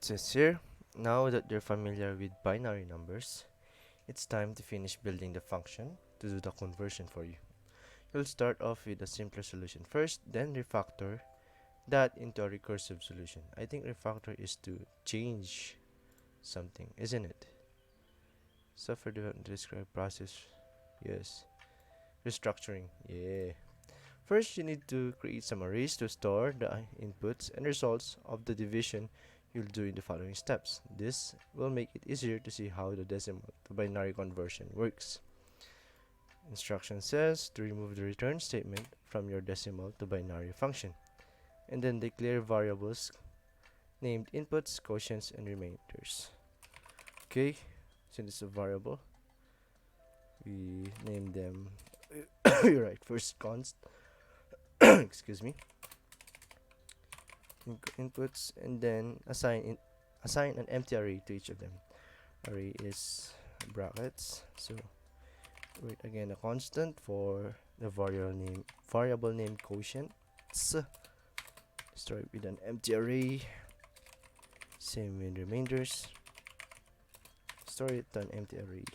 says here, now that you're familiar with binary numbers, it's time to finish building the function to do the conversion for you. You'll start off with a simpler solution first, then refactor that into a recursive solution. I think refactor is to change something, isn't it? Software development describe process. Yes. Restructuring. Yeah. First, you need to create some arrays to store the inputs and results of the division you'll do in the following steps. This will make it easier to see how the decimal to binary conversion works. Instruction says to remove the return statement from your decimal to binary function, and then declare variables named inputs, quotients, and remainders. Okay, since it's a variable, we name them. You're right. First const. Excuse me. Inputs, and then assign an empty array to each of them. Array is brackets, so wait again a constant for the variable name quotient. Store it with an empty array. Same with remainders. Store it to an empty array.